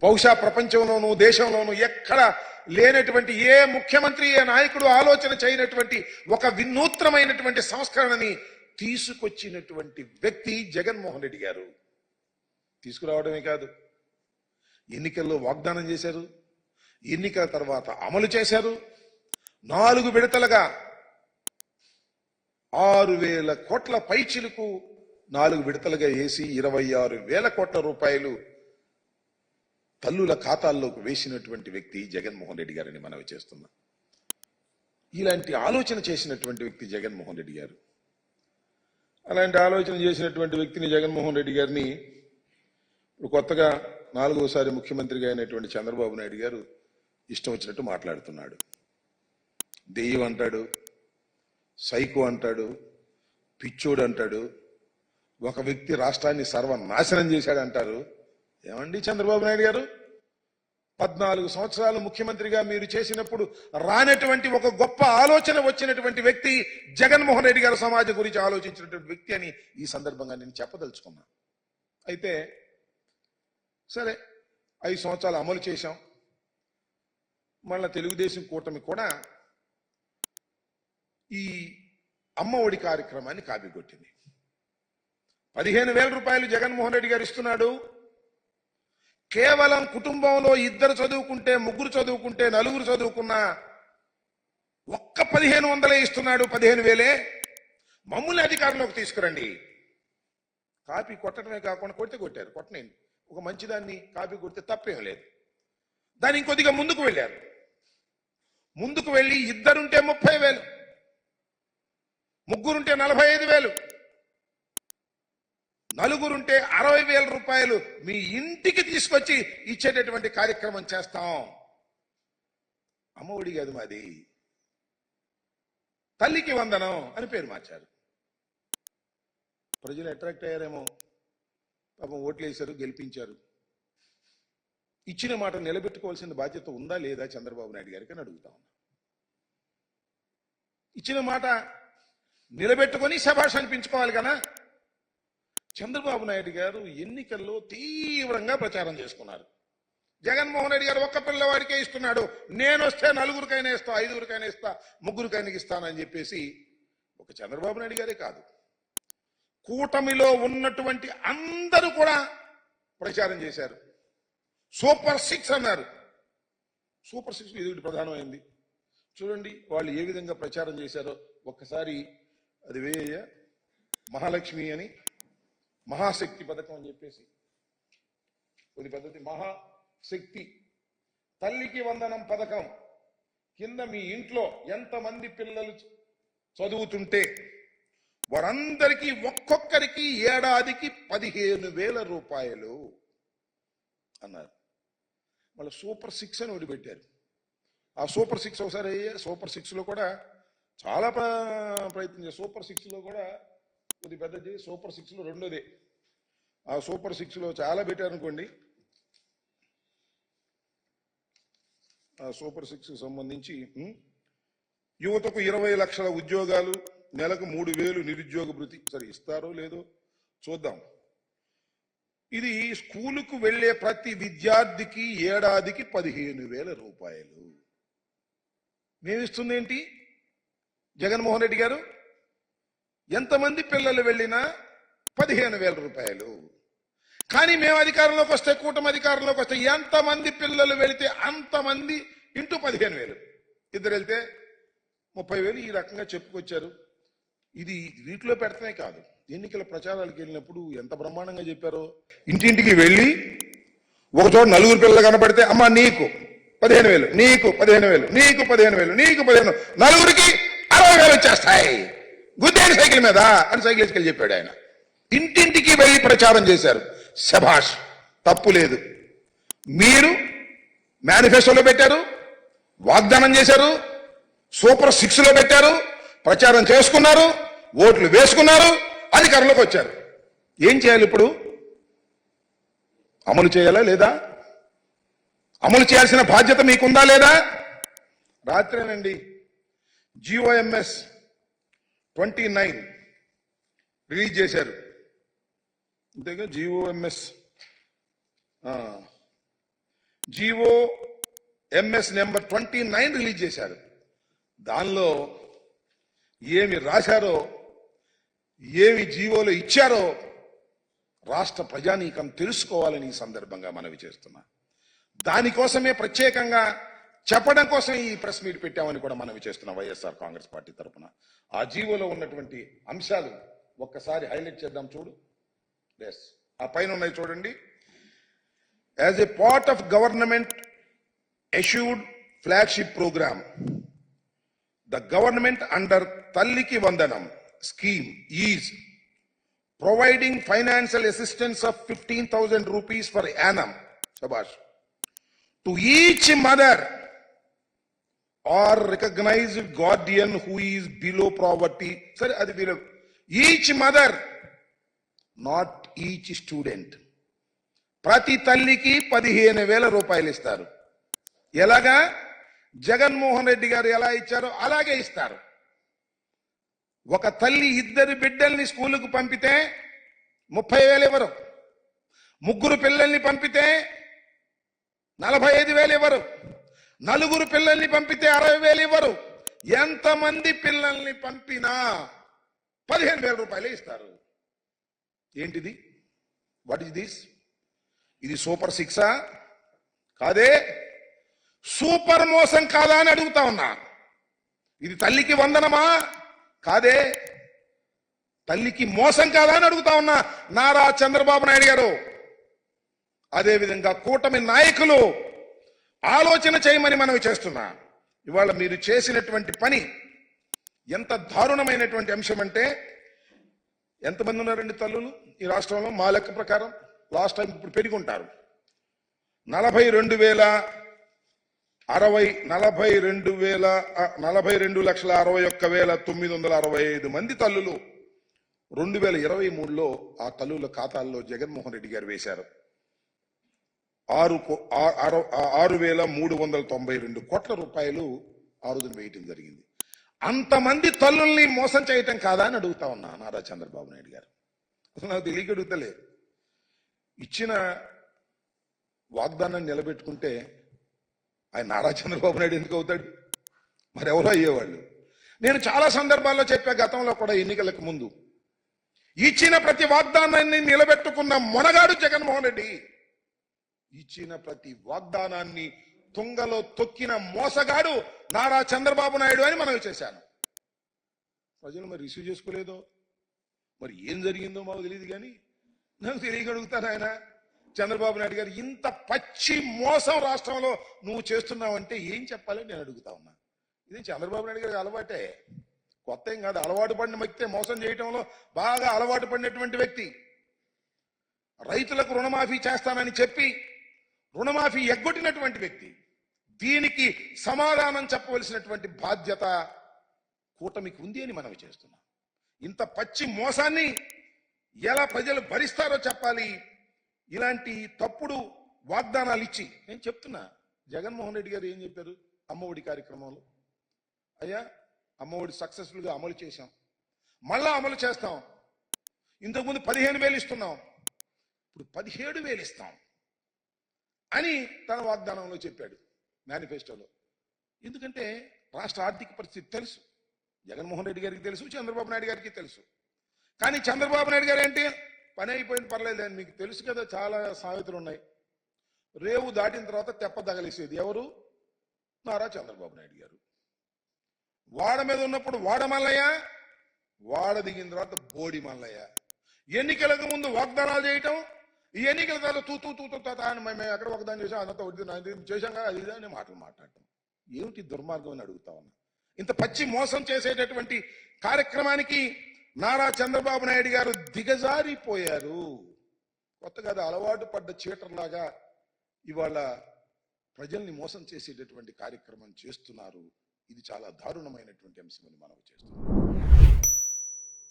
బహుశా ప్రపంచంలోనూ దేశంలోనూ ఎక్కడ లేనటువంటి ఏ ముఖ్యమంత్రి ఏ నాయకుడు ఆలోచన చేయనటువంటి ఒక వినూత్నమైనటువంటి సంస్కరణని తీసుకొచ్చినటువంటి వ్యక్తి జగన్మోహన్ రెడ్డి గారు. తీసుకురావడమే కాదు, ఎన్నికల్లో వాగ్దానం చేశారు, ఎన్నికల తర్వాత అమలు చేశారు. 4 విడతలుగా 6,000 కోట్ల పైచిలకు 4 విడతలుగా వేసి 26,000 కోట్ల రూపాయలు తల్లుల ఖాతాల్లోకి వేసినటువంటి వ్యక్తి జగన్మోహన్ రెడ్డి గారిని మనవి చేస్తున్నాం. ఇలాంటి ఆలోచన చేసినటువంటి వ్యక్తి జగన్మోహన్ రెడ్డి గారు. అలాంటి ఆలోచన చేసినటువంటి వ్యక్తిని జగన్మోహన్ రెడ్డి గారిని ఇప్పుడు కొత్తగా 4వసారి ముఖ్యమంత్రిగా అయినటువంటి చంద్రబాబు నాయుడు గారు ఇష్టం వచ్చినట్టు మాట్లాడుతున్నాడు. దెయ్యం అంటాడు, సైకో అంటాడు, పిచ్చోడు అంటాడు, ఒక వ్యక్తి రాష్ట్రాన్ని సర్వనాశనం చేశాడు అంటారు. ఏమండి చంద్రబాబు నాయుడు గారు, 14 సంవత్సరాలు ముఖ్యమంత్రిగా మీరు చేసినప్పుడు రానటువంటి ఒక గొప్ప ఆలోచన వచ్చినటువంటి వ్యక్తి జగన్మోహన్ రెడ్డి గారు సమాజం గురించి ఆలోచించినటువంటి వ్యక్తి అని ఈ సందర్భంగా నేను చెప్పదలుచుకున్నా. అయితే సరే, 5 సంవత్సరాలు అమలు చేశాం. మళ్ళా తెలుగుదేశం కూటమి కూడా ఈ అమ్మ ఒడి కార్యక్రమాన్ని కాపీకొట్టింది. 15,000 రూపాయలు జగన్మోహన్ రెడ్డి గారు ఇస్తున్నాడు. కేవలం కుటుంబంలో 2 చదువుకుంటే, 3 చదువుకుంటే, 4 చదువుకున్నా ఒక్క 1,500 ఇస్తున్నాడు. 15,000 మమ్మల్ని అధికారంలోకి తీసుకురండి. కాపీ కొట్టడమే కాకుండా కొట్టారు. కొట్టనేయండి, ఒక మంచిదాన్ని కాపీ కొడితే తప్పేం లేదు. దాన్ని ఇంకొద్దిగా ముందుకు వెళ్ళారు. ముందుకు వెళ్ళి 2 ఉంటే 30,000, 3 ఉంటే 45,000, 4 ఉంటే 60,000 రూపాయలు మీ ఇంటికి తీసుకొచ్చి ఇచ్చేటటువంటి కార్యక్రమం చేస్తాం. అమ్మఒడి కాదు మాది, తల్లికి వందనం అని పేరు మార్చారు. ప్రజలు అట్రాక్ట్ అయ్యారేమో, పాపం ఓట్లు వేశారు, గెలిపించారు. ఇచ్చిన మాట నిలబెట్టుకోవాల్సిన బాధ్యత ఉందా లేదా చంద్రబాబు నాయుడు గారికి అని అడుగుతా ఉన్నా. ఇచ్చిన మాట నిలబెట్టుకొని శభాష్ అనిపించుకోవాలి కదా. చంద్రబాబు నాయుడు గారు ఎన్నికల్లో తీవ్రంగా ప్రచారం చేసుకున్నారు. జగన్మోహన్ రెడ్డి గారు ఒక్క పిల్లవాడికే ఇస్తున్నాడు, నేను వస్తే 4గురికైనా ఇస్తా, 5గురికైనా ఇస్తా, 3గురికైనా ఇస్తానని చెప్పేసి ఒక చంద్రబాబు నాయుడు గారే కాదు, కూటమిలో ఉన్నటువంటి అందరూ కూడా ప్రచారం చేశారు. సూపర్ 6 అన్నారు. సూపర్ 6 ఇది ప్రధానమైంది. చూడండి వాళ్ళు ఏ విధంగా ప్రచారం చేశారో ఒక్కసారి. అది మహాలక్ష్మి అని, మహాశక్తి పథకం అని చెప్పేసి కొన్ని పద్ధతి, మహాశక్తి తల్లికి వందనం పథకం కింద మీ ఇంట్లో ఎంతమంది పిల్లలు చదువుతుంటే వారందరికీ ఒక్కొక్కరికి ఏడాదికి 15,000 రూపాయలు అన్నారు. మళ్ళీ సూపర్ 6 అని వదిలిపెట్టారు. ఆ సూపర్ 6 ఒకసారి సూపర్ 6లో కూడా చాలా ప్రయత్నం చేశారు. సూపర్ 6లో కూడా కొద్ది పెద్దది, సూపర్ 6లో రెండోదే. ఆ సూపర్ 6లో చాలా పెట్టారు అనుకోండి. ఆ సూపర్ 6కు సంబంధించి యువతకు 20 లక్షల ఉద్యోగాలు, నెలకు 3,000 నిరుద్యోగ భృతి. సరే ఇస్తారో లేదో చూద్దాం. ఇది స్కూలుకు వెళ్లే ప్రతి విద్యార్థికి ఏడాదికి 15,000 రూపాయలు. మేమిస్తుంది ఏంటి జగన్మోహన్ రెడ్డి గారు? ఎంతమంది పిల్లలు వెళ్ళినా 15,000 రూపాయలు. కానీ మేము అధికారంలోకి వస్తే, కూటమి అధికారంలోకి వస్తే ఎంతమంది పిల్లలు వెళితే అంతమంది ఇంటూ 15,000. 2 వెళ్తే 30,000 ఈ రకంగా చెప్పుకొచ్చారు. ఇది వీటిలో పెడతానే కాదు, ఎన్నికల ప్రచారాలకు వెళ్ళినప్పుడు ఎంత బ్రహ్మాండంగా చెప్పారో. ఇంటింటికి వెళ్ళి ఒకచోట 4 పిల్లలు కనపడితే, అమ్మా నీకు 15,000, నీకు 15,000, నీకు 15,000, నీకు 15,000, 4గురికి 60,000 వచ్చేస్తాయి గుద్దేని సైకిల్ మీద అని సైకిల్ వేసుకెళ్ళి చెప్పాడు ఆయన. ఇంటింటికి వెళ్ళి ప్రచారం చేశారు. శభాష్, తప్పు లేదు. మీరు మేనిఫెస్టోలో పెట్టారు, వాగ్దానం చేశారు, సూపర్ 6లో పెట్టారు, ప్రచారం చేసుకున్నారు, ఓట్లు వేసుకున్నారు, అధికారంలోకి వచ్చారు. ఏం చేయాలి ఇప్పుడు? అమలు చేయాలా లేదా? అమలు చేయాల్సిన బాధ్యత మీకుందా లేదా? రాత్రేనండి GOMS 29 రిలీజ్ చేశారు. అంతేగా GOMS GO MS number 29 release చేశారు. దానిలో ఏమి రాశారో, ఏమి జీవోలో ఇచ్చారో రాష్ట్ర ప్రజానీకం తెలుసుకోవాలని ఈ సందర్భంగా మనవి చేస్తున్నా. దానికోసమే ప్రత్యేకంగా చెప్పడం కోసం ఈ ప్రెస్ మీట్ పెట్టామని కూడా మనవి చేస్తున్నాం వైఎస్ఆర్ కాంగ్రెస్ పార్టీ తరఫున. ఆ జీవోలో ఉన్నటువంటి అంశాలు ఒక్కసారి హైలైట్ చేద్దాం. చూడు, ఎస్, ఆ పైన ఉన్నాయి చూడండి. As a part of government issued flagship program, the government under Talliki Vandanam scheme is providing financial assistance of 15,000 rupees per annum, shabash, to each mother or recognized guardian who is below poverty. Sir, adi below each mother, not each student. Prati talliki 15,000 రూపాయలు ఇస్తారు. ఎలాగా? జగన్మోహన్ రెడ్డి గారు ఎలా ఇచ్చారో అలాగే ఇస్తారు. ఒక తల్లి 2 బిడ్డల్ని స్కూలుకు పంపితే 30,000 ఇవ్వరు. 3 పిల్లల్ని పంపితే 45,000 ఇవ్వరు. 4 పిల్లల్ని పంపితే 60,000 ఇవ్వరు. ఎంతమంది పిల్లల్ని పంపినా 15,000 రూపాయలే ఇస్తారు. ఏంటిది? What is this? ఇది సూపర్ 6 కాదే? సూపర్ మోసం కాదా అని అడుగుతా ఉన్నా. ఇది తల్లికి వందనమా? కాదే. తల్లికి మోసం కాదా అని అడుగుతా ఉన్నా నారా చంద్రబాబు నాయుడు గారు. అదేవిధంగా కూటమి నాయకులు ఆలోచన చేయమని మనవి చేస్తున్నా. ఇవాళ మీరు చేసినటువంటి పని ఎంత దారుణమైనటువంటి అంశం అంటే, ఎంతమంది ఉన్నారండి తల్లులు ఈ రాష్ట్రంలో? మా లెక్క ప్రకారం లాస్ట్ టైం ఇప్పుడు పెరిగి ఉంటారు. 42,61,965 మంది తల్లులు 2023లో ఆ తల్లుల ఖాతాల్లో జగన్మోహన్ రెడ్డి గారు వేశారు. 6,392 కోట్ల రూపాయలు ఆ రోజున వేయటం జరిగింది. అంతమంది తల్లుల్ని మోసం చేయటం కాదా అని అడుగుతా ఉన్నా నారా చంద్రబాబు నాయుడు గారు. అసలు నాకు తెలియక అడుగుతలే. ఇచ్చిన వాగ్దానాన్ని నిలబెట్టుకుంటే ఆయన నారా చంద్రబాబు నాయుడు ఎందుకు అవుతాడు? మరెవరో అయ్యేవాళ్ళు. నేను చాలా సందర్భాల్లో చెప్పా, గతంలో కూడా ఎన్నికలకు ముందు, ఇచ్చిన ప్రతి వాగ్దానాన్ని నిలబెట్టుకున్న మొనగాడు జగన్మోహన్ రెడ్డి. ఇచ్చిన ప్రతి వాగ్దానాన్ని తుంగలో తొక్కిన మోసగాడు నారా చంద్రబాబు నాయుడు అని మనవి చేశాను. ప్రజలు మరి రిసీవ్ చేసుకోలేదో, మరి ఏం జరిగిందో మాకు తెలియదు. కానీ నాకు తెలియగలుగుతాను, ఆయన చంద్రబాబు నాయుడు గారు ఇంత పచ్చి మోసం రాష్ట్రంలో నువ్వు చేస్తున్నావంటే ఏం చెప్పాలని నేను అడుగుతా ఉన్నా. ఇది చంద్రబాబు నాయుడు గారికి అలవాటే, కొత్త ఏం కాదు. అలవాటు పడిన వ్యక్తే, మోసం చేయటంలో బాగా అలవాటు పడినటువంటి వ్యక్తి. రైతులకు రుణమాఫీ చేస్తానని చెప్పి రుణమాఫీ ఎగ్గొట్టినటువంటి వ్యక్తి. దీనికి సమాధానం చెప్పవలసినటువంటి బాధ్యత కూటమికి ఉంది అని మనవి చేస్తున్నాం. ఇంత పచ్చి మోసాన్ని ఎలా ప్రజలు భరిస్తారో చెప్పాలి. ఇలాంటి తప్పుడు వాగ్దానాలు ఇచ్చి నేను చెప్తున్నా, జగన్మోహన్ రెడ్డి గారు ఏం చెప్పారు అమ్మఒడి కార్యక్రమంలో? అయ్యా, అమ్మఒడి సక్సెస్ఫుల్ గా అమలు చేశాం, మళ్ళా అమలు చేస్తాం. ఇంతకుముందు 15,000 ఇస్తున్నాం, ఇప్పుడు 17,000 ఇస్తాం అని తన వాగ్దానంలో చెప్పాడు, మేనిఫెస్టోలో. ఎందుకంటే రాష్ట్ర ఆర్థిక పరిస్థితి తెలుసు, జగన్మోహన్ రెడ్డి గారికి తెలుసు, చంద్రబాబు నాయుడు గారికి తెలుసు. కానీ చంద్రబాబు నాయుడు గారు ఏంటి, పని అయిపోయింది పర్లేదు అని మీకు తెలుసు కదా. చాలా సామెతలు ఉన్నాయి. రేవు దాటిన తర్వాత తెప్ప తగలేసేది ఎవరు? నారా చంద్రబాబు నాయుడు గారు. వాడ మీద ఉన్నప్పుడు వాడ మల్లయ్య, వాడ దిగిన తర్వాత బోడి మల్లయ్య. ఎన్నికలకు ముందు వాగ్దానాలు చేయటం, ఈ ఎన్నికల తర్వాత తూ అని మేము ఎక్కడ వాగ్దానం చేసాం, అదంతా చేశాం కదా, అది అని మాటలు మాట్లాడటం ఏమిటి దుర్మార్గం అని అడుగుతా ఉన్నా. ఇంత పచ్చి మోసం చేసేటటువంటి కార్యక్రమానికి నారా చంద్రబాబు నాయుడు గారు దిగజారిపోయారు. కొత్త కదా, అలవాటు పడ్డ చీటర్లాగా ఇవాళ ప్రజల్ని మోసం చేసేటటువంటి కార్యక్రమం చేస్తున్నారు. ఇది చాలా దారుణమైనటువంటి అంశం అని మనం చేస్తున్నాం.